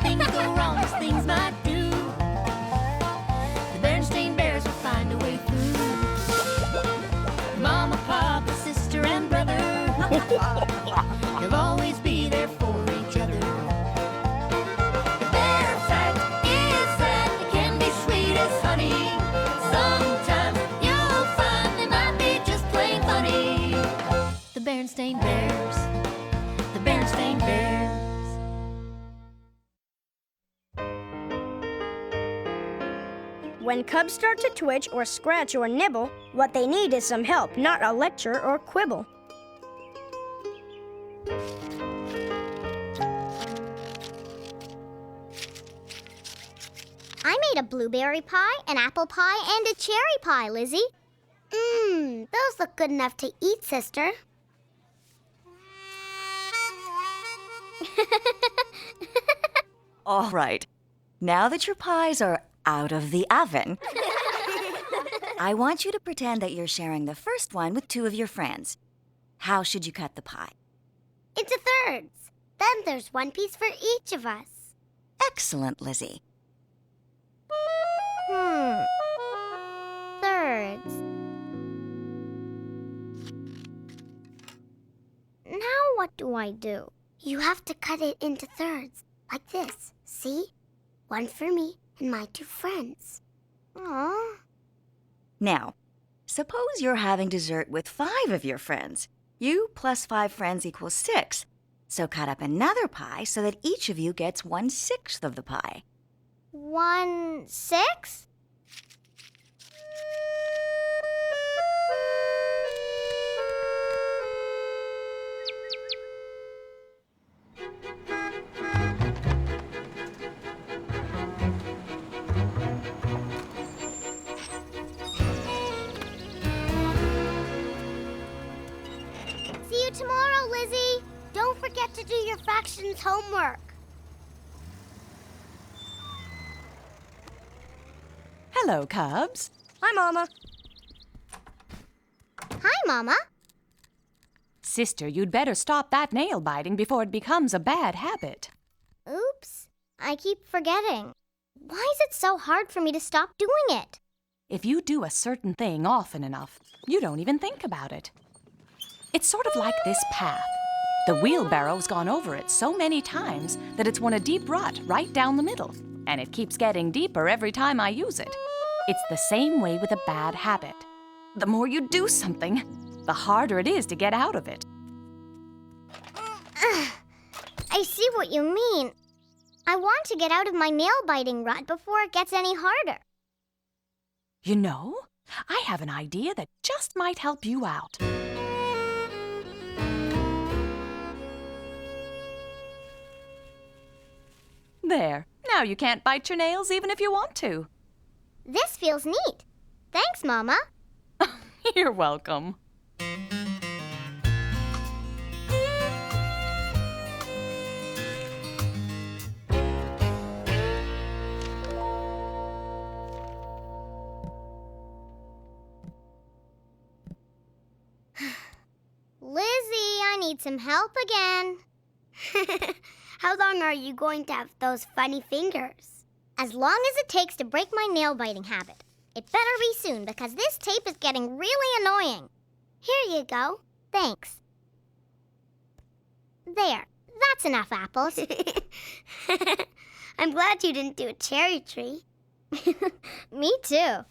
things go wrong as things might do, the Berenstain Bears will find a way through. Mama, Papa, sister, and brother, they'll always be there for each other. The bear fact is that it can be sweet as honey. Sometimes you'll find they might be just plain funny. The Berenstain Bears, the Berenstain Bears. When cubs start to twitch or scratch or nibble, what they need is some help, not a lecture or quibble. I made a blueberry pie, an apple pie, and a cherry pie, Lizzie. Those look good enough to eat, sister. All right. Now that your pies are out of the oven, I want you to pretend that you're sharing the first one with two of your friends. How should you cut the pie? Into thirds. Then there's one piece for each of us. Excellent, Lizzie. Thirds. Now what do I do? You have to cut it into thirds, like this. See? One for me and my two friends. Aww. Now, suppose you're having dessert with 5 of your friends. You plus 5 friends equals 6. So cut up another pie so that each of you gets 1/6 of the pie. 1/6? See you tomorrow, Lizzie. Don't forget to do your fractions homework. Hello, Cubs. Hi, Mama. Hi, Mama. Sister, you'd better stop that nail biting before it becomes a bad habit. Oops, I keep forgetting. Why is it so hard for me to stop doing it? If you do a certain thing often enough, you don't even think about it. It's sort of like this path. The wheelbarrow's gone over it so many times that it's worn a deep rut right down the middle, and it keeps getting deeper every time I use it. It's the same way with a bad habit. The more you do something, the harder it is to get out of it. I see what you mean. I want to get out of my nail-biting rut before it gets any harder. You know, I have an idea that just might help you out. There. Now you can't bite your nails even if you want to. This feels neat. Thanks, Mama. You're welcome. Lizzie, I need some help again. How long are you going to have those funny fingers? As long as it takes to break my nail-biting habit. It better be soon because this tape is getting really annoying. Here you go. Thanks. There. That's enough apples. I'm glad you didn't do a cherry tree. Me too.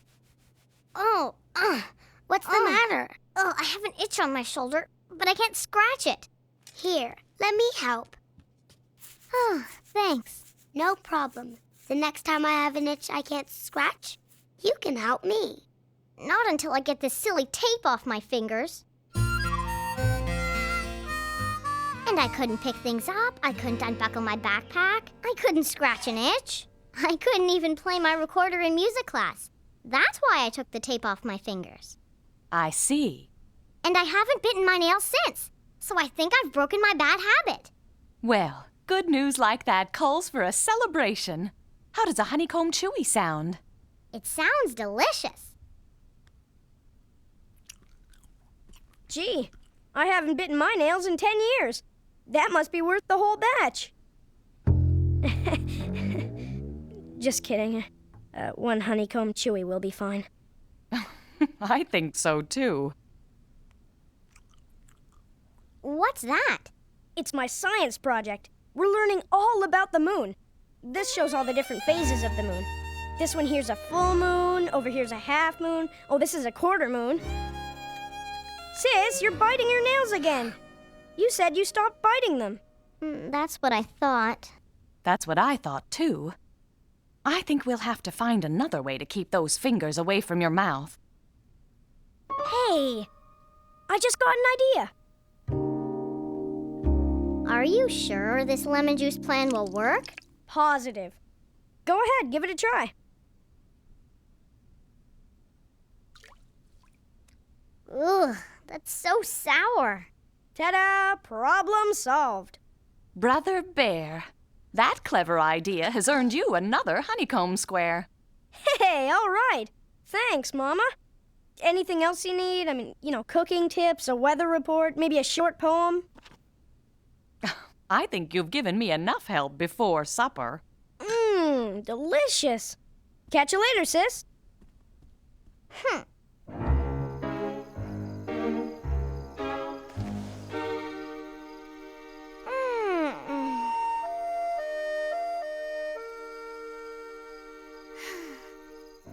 Oh, what's the matter? Oh, I have an itch on my shoulder, but I can't scratch it. Here, let me help. Oh, thanks. No problem. The next time I have an itch I can't scratch, you can help me. Not until I get this silly tape off my fingers. And I couldn't pick things up. I couldn't unbuckle my backpack. I couldn't scratch an itch. I couldn't even play my recorder in music class. That's why I took the tape off my fingers. I see. And I haven't bitten my nails since. So I think I've broken my bad habit. Well, good news like that calls for a celebration. How does a honeycomb chewy sound? It sounds delicious. Gee, I haven't bitten my nails in 10 years. That must be worth the whole batch. Just kidding. One honeycomb chewy will be fine. I think so, too. What's that? It's my science project. We're learning all about the moon. This shows all the different phases of the moon. This one here's a full moon, over here's a half moon. Oh, this is a quarter moon. Sis, you're biting your nails again. You said you stopped biting them. That's what I thought. That's what I thought, too. I think we'll have to find another way to keep those fingers away from your mouth. Hey, I just got an idea. Are you sure this lemon juice plan will work? Positive. Go ahead, give it a try. Ugh, that's so sour. Ta-da! Problem solved. Brother Bear, that clever idea has earned you another honeycomb square. Hey, all right. Thanks, Mama. Anything else you need? I mean, cooking tips, a weather report, maybe a short poem? I think you've given me enough help before supper. Delicious. Catch you later, sis.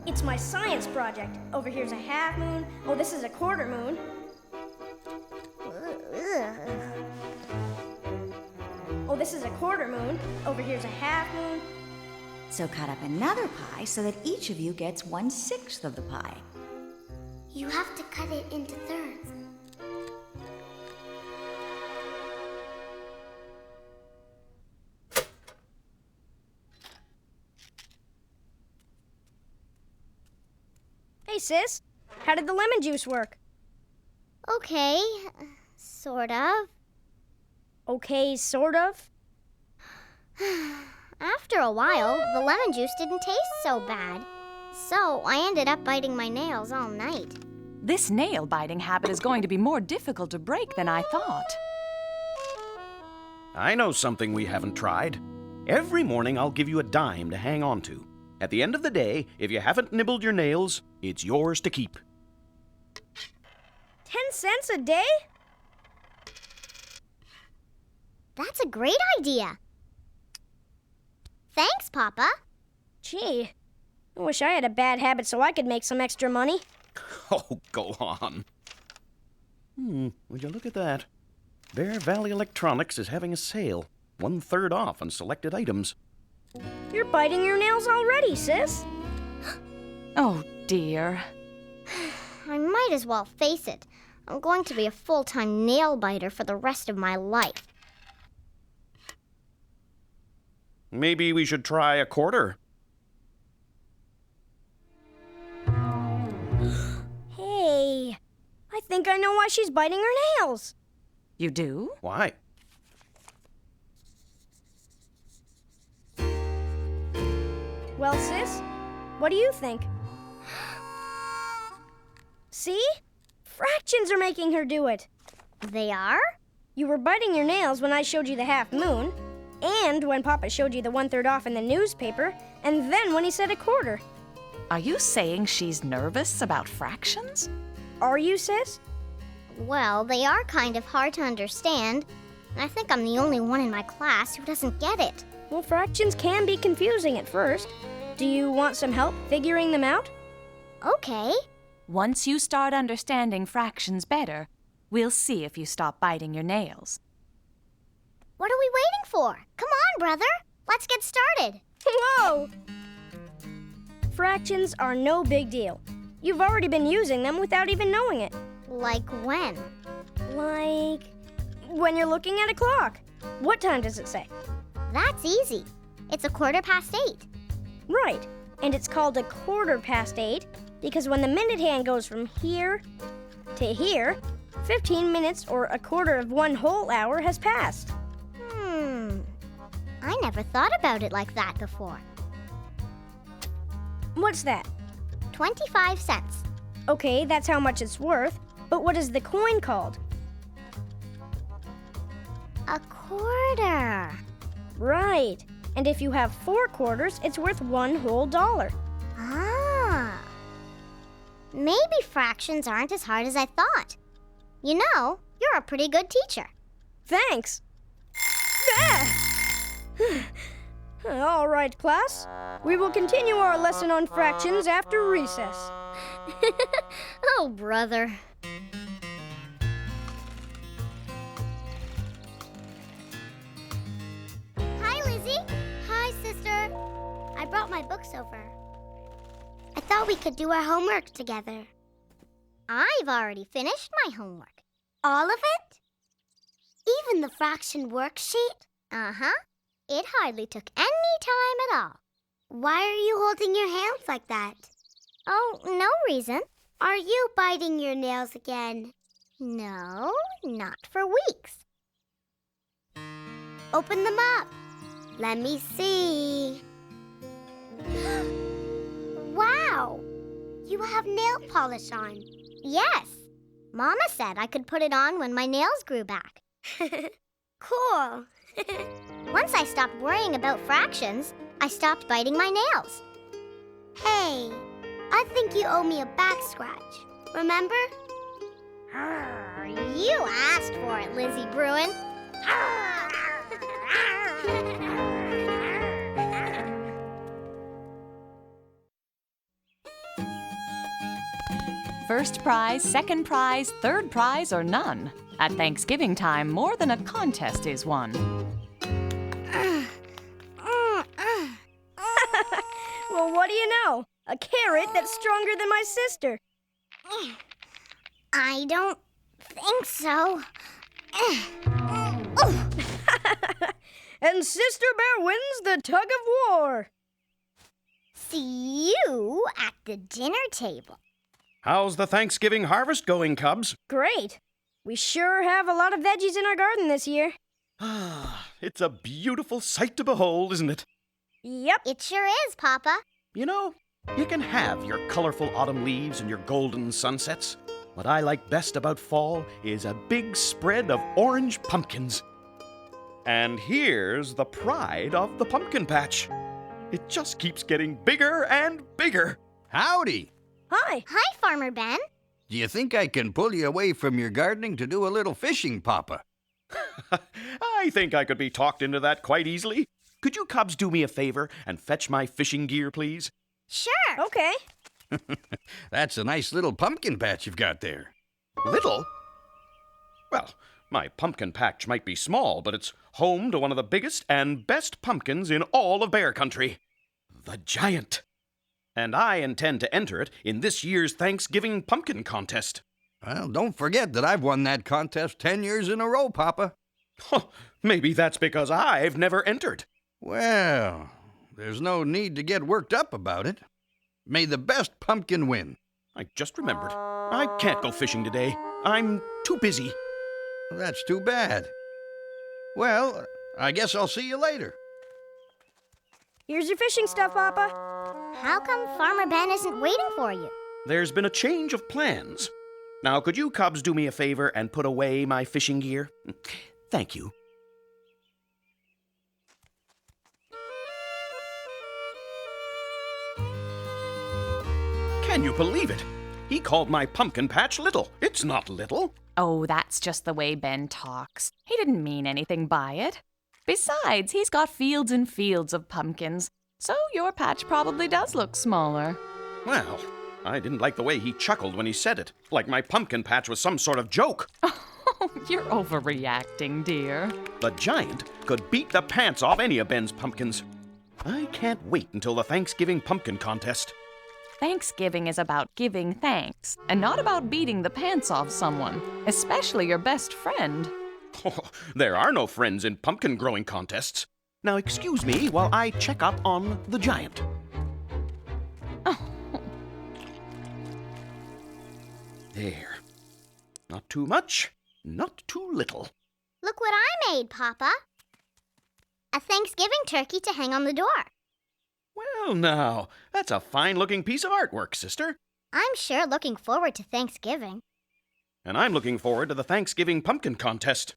It's my science project. Over here's a half moon. Oh, this is a quarter moon. Oh, this is a quarter moon. Over here's a half moon. So cut up another pie so that each of you gets 1/6 of the pie. You have to cut it into thirds. Hey, sis. How did the lemon juice work? Okay, sort of. Okay, sort of. After a while, the lemon juice didn't taste so bad. So I ended up biting my nails all night. This nail biting habit is going to be more difficult to break than I thought. I know something we haven't tried. Every morning I'll give you a dime to hang on to. At the end of the day, if you haven't nibbled your nails, it's yours to keep. 10 cents a day? That's a great idea. Thanks, Papa. Gee, I wish I had a bad habit so I could make some extra money. Oh, go on. Would you look at that? Bear Valley Electronics is having a sale. 1/3 off on selected items. You're biting your nails already, sis. Oh, dear. I might as well face it. I'm going to be a full-time nail biter for the rest of my life. Maybe we should try a quarter. Hey, I think I know why she's biting her nails. You do? Why? Well, sis, what do you think? See? Fractions are making her do it. They are? You were biting your nails when I showed you the half moon, and when Papa showed you the 1/3 off in the newspaper, and then when he said a quarter. Are you saying she's nervous about fractions? Are you, sis? Well, they are kind of hard to understand. I think I'm the only one in my class who doesn't get it. Well, fractions can be confusing at first. Do you want some help figuring them out? Okay. Once you start understanding fractions better, we'll see if you stop biting your nails. What are we waiting for? Come on, brother. Let's get started. Whoa! Fractions are no big deal. You've already been using them without even knowing it. Like when? Like when you're looking at a clock. What time does it say? That's easy. It's 8:15. Right. And it's called 8:15 because when the minute hand goes from here to here, 15 minutes or 1/4 of one whole hour has passed. I never thought about it like that before. What's that? 25 cents. Okay, that's how much it's worth. But what is the coin called? A quarter. Right. And if you have 4 quarters, it's worth 1 whole dollar. Ah. Maybe fractions aren't as hard as I thought. You know, you're a pretty good teacher. Thanks. Ah! All right, class. We will continue our lesson on fractions after recess. Oh, brother. Hi, Lizzie. Hi, sister. I brought my books over. I thought we could do our homework together. I've already finished my homework. All of it? Even the fraction worksheet? Uh-huh. It hardly took any time at all. Why are you holding your hands like that? Oh, no reason. Are you biting your nails again? No, not for weeks. Open them up. Let me see. Wow! You have nail polish on. Yes. Mama said I could put it on when my nails grew back. Cool. Once I stopped worrying about fractions, I stopped biting my nails. Hey, I think you owe me a back scratch. Remember? You asked for it, Lizzie Bruin. First prize, second prize, third prize, or none. At Thanksgiving time, more than a contest is won. Well, what do you know? A carrot that's stronger than my sister. I don't think so. And Sister Bear wins the tug of war. See you at the dinner table. How's the Thanksgiving harvest going, Cubs? Great. We sure have a lot of veggies in our garden this year. Ah, it's a beautiful sight to behold, isn't it? Yep. It sure is, Papa. You know, you can have your colorful autumn leaves and your golden sunsets. What I like best about fall is a big spread of orange pumpkins. And here's the pride of the pumpkin patch. It just keeps getting bigger and bigger. Howdy! Hi. Hi, Farmer Ben. Do you think I can pull you away from your gardening to do a little fishing, Papa? I think I could be talked into that quite easily. Could you Cubs do me a favor and fetch my fishing gear, please? Sure. Okay. That's a nice little pumpkin patch you've got there. Little? Well, my pumpkin patch might be small, but it's home to one of the biggest and best pumpkins in all of Bear Country, the Giant. And I intend to enter it in this year's Thanksgiving Pumpkin Contest. Well, don't forget that I've won that contest 10 years in a row, Papa. Maybe that's because I've never entered. Well, there's no need to get worked up about it. May the best pumpkin win. I just remembered. I can't go fishing today. I'm too busy. That's too bad. Well, I guess I'll see you later. Here's your fishing stuff, Papa. How come Farmer Ben isn't waiting for you? There's been a change of plans. Now, could you Cubs do me a favor and put away my fishing gear? Thank you. Can you believe it? He called my pumpkin patch little. It's not little. Oh, that's just the way Ben talks. He didn't mean anything by it. Besides, he's got fields and fields of pumpkins, so your patch probably does look smaller. Well, I didn't like the way he chuckled when he said it, like my pumpkin patch was some sort of joke. Oh, you're overreacting, dear. The Giant could beat the pants off any of Ben's pumpkins. I can't wait until the Thanksgiving Pumpkin Contest. Thanksgiving is about giving thanks, and not about beating the pants off someone, especially your best friend. Oh, there are no friends in pumpkin growing contests. Now excuse me while I check up on the Giant. Oh. There. Not too much, not too little. Look what I made, Papa. A Thanksgiving turkey to hang on the door. Well, now, that's a fine-looking piece of artwork, sister. I'm sure looking forward to Thanksgiving. And I'm looking forward to the Thanksgiving Pumpkin Contest.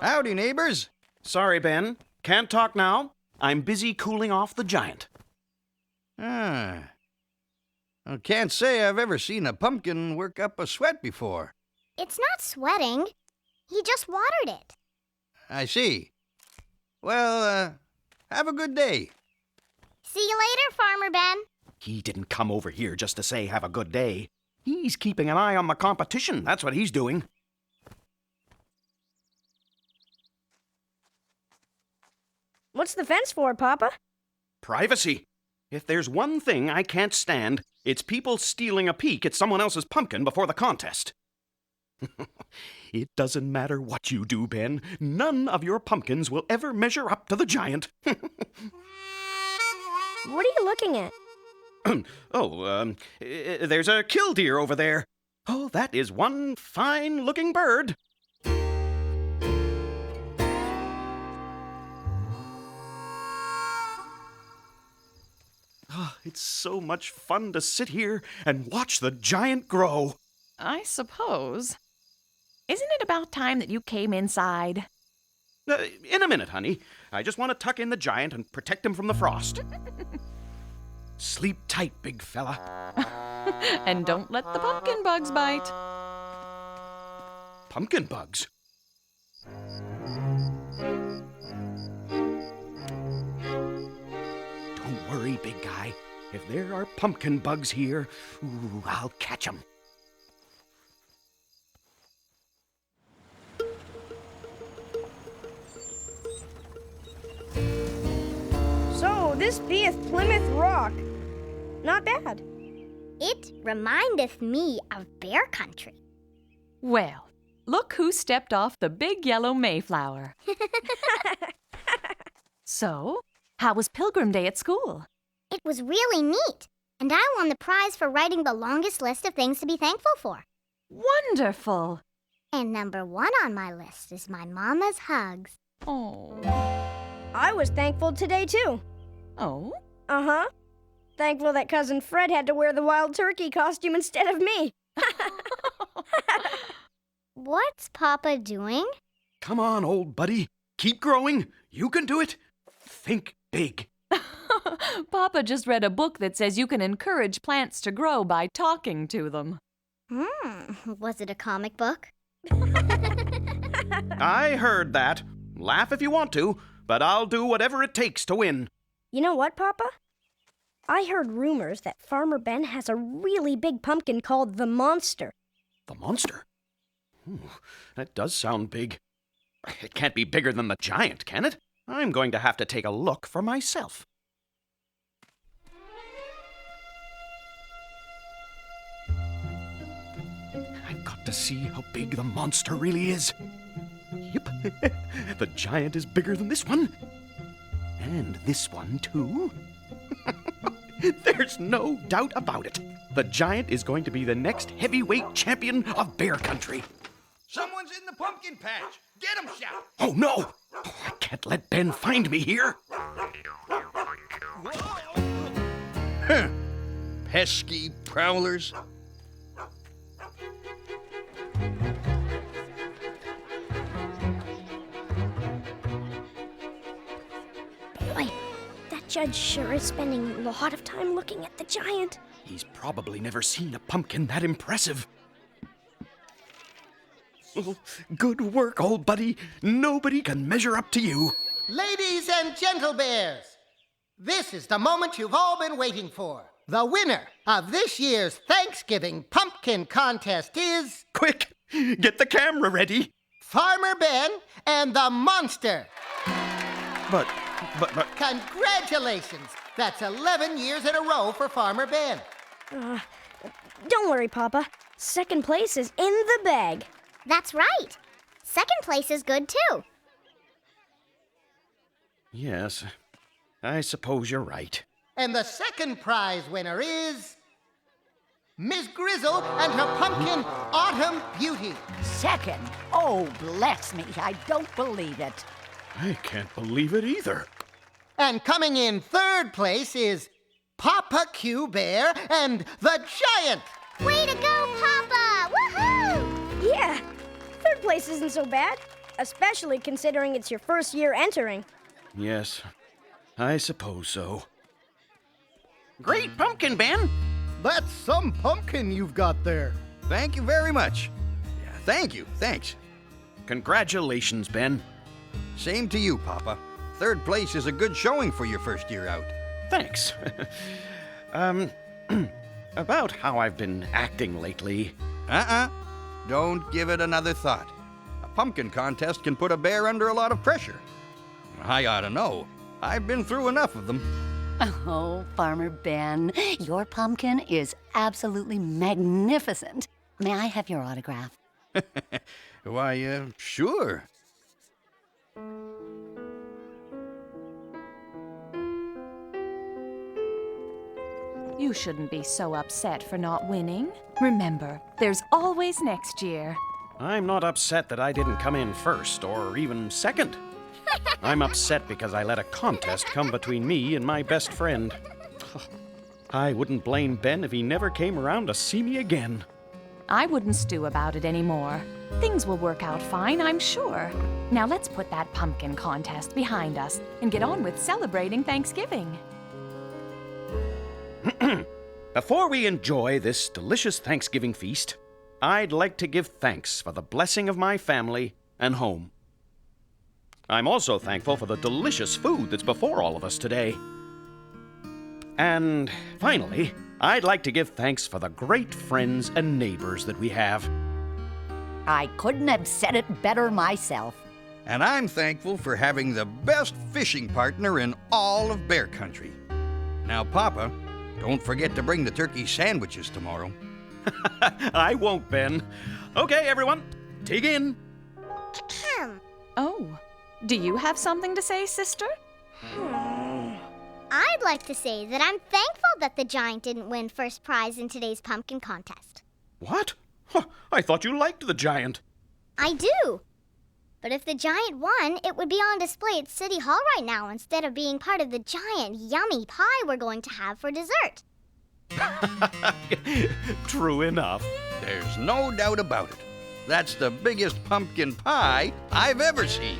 Howdy, neighbors. Sorry, Ben. Can't talk now. I'm busy cooling off the giant. I can't say I've ever seen a pumpkin work up a sweat before. It's not sweating. He just watered it. I see. Well, have a good day. See you later, Farmer Ben. He didn't come over here just to say have a good day. He's keeping an eye on the competition. That's what he's doing. What's the fence for, Papa? Privacy. If there's one thing I can't stand, it's people stealing a peek at someone else's pumpkin before the contest. It doesn't matter what you do, Ben. None of your pumpkins will ever measure up to the giant. What are you looking at? There's a killdeer over there. Oh, that is one fine-looking bird. Oh, it's so much fun to sit here and watch the giant grow. I suppose. Isn't it about time that you came inside? In a minute, honey. I just want to tuck in the giant and protect him from the frost. Sleep tight, big fella. And don't let the pumpkin bugs bite. Pumpkin bugs? Don't worry, big guy. If there are pumpkin bugs here, I'll catch 'em. So, this beeth Plymouth Rock. Not bad. It remindeth me of Bear Country. Well, look who stepped off the big yellow Mayflower. So, how was Pilgrim Day at school? It was really neat, and I won the prize for writing the longest list of things to be thankful for. Wonderful. And number 1 on my list is my mama's hugs. Oh. I was thankful today, too. Oh? Uh-huh. Thankful that Cousin Fred had to wear the wild turkey costume instead of me. What's Papa doing? Come on, old buddy. Keep growing. You can do it. Think big. Papa just read a book that says you can encourage plants to grow by talking to them. Was it a comic book? I heard that. Laugh if you want to, but I'll do whatever it takes to win. You know what, Papa? I heard rumors that Farmer Ben has a really big pumpkin called the Monster. The monster? That does sound big. It can't be bigger than the giant, can it? I'm going to have to take a look for myself. I've got to see how big the monster really is. Yep, the giant is bigger than this one. And this one, too. There's no doubt about it. The giant is going to be the next heavyweight champion of Bear Country. Someone's in the pumpkin patch. Get him, Shout. Oh, no! I can't let Ben find me here. Pesky prowlers. Boy, that judge sure is spending a lot of time looking at the giant. He's probably never seen a pumpkin that impressive. Oh, good work, old buddy. Nobody can measure up to you. Ladies and gentle bears, this is the moment you've all been waiting for. The winner of this year's Thanksgiving Pumpkin Contest is Quick, get the camera ready. Farmer Ben and the Monster. But... Congratulations! That's 11 years in a row for Farmer Ben. Don't worry, Papa. Second place is in the bag. That's right. Second place is good, too. Yes, I suppose you're right. And the second prize winner is Miss Grizzle and her pumpkin Autumn Beauty. Second? Oh, bless me, I don't believe it. I can't believe it either. And coming in third place is Papa Q Bear and the Giant. Way to go, Papa! Woohoo! Yeah, third place isn't so bad. especially considering it's your first year entering. Yes, I suppose so. Great pumpkin, Ben! That's some pumpkin you've got there. Thank you very much. Yeah, thank you. Thanks. Congratulations, Ben. Same to you, Papa. 3rd place is a good showing for your first year out. Thanks. About how I've been acting lately. Don't give it another thought. A pumpkin contest can put a bear under a lot of pressure. I ought to know. I've been through enough of them. Oh, Farmer Ben, your pumpkin is absolutely magnificent. May I have your autograph? Why, sure. You shouldn't be so upset for not winning. Remember, there's always next year. I'm not upset that I didn't come in first or even second. I'm upset because I let a contest come between me and my best friend. I wouldn't blame Ben if he never came around to see me again. I wouldn't stew about it anymore. Things will work out fine, I'm sure. Now let's put that pumpkin contest behind us and get on with celebrating Thanksgiving. Before we enjoy this delicious Thanksgiving feast, I'd like to give thanks for the blessing of my family and home. I'm also thankful for the delicious food that's before all of us today. And finally, I'd like to give thanks for the great friends and neighbors that we have. I couldn't have said it better myself. And I'm thankful for having the best fishing partner in all of Bear Country. Now, Papa, don't forget to bring the turkey sandwiches tomorrow. I won't, Ben. Okay, everyone, dig in. Oh, do you have something to say, sister? I'd like to say that I'm thankful that the giant didn't win first prize in today's pumpkin contest. What? Huh, I thought you liked the giant. I do. But if the giant won, it would be on display at City Hall right now instead of being part of the giant, yummy pie we're going to have for dessert. True enough. There's no doubt about it. That's the biggest pumpkin pie I've ever seen.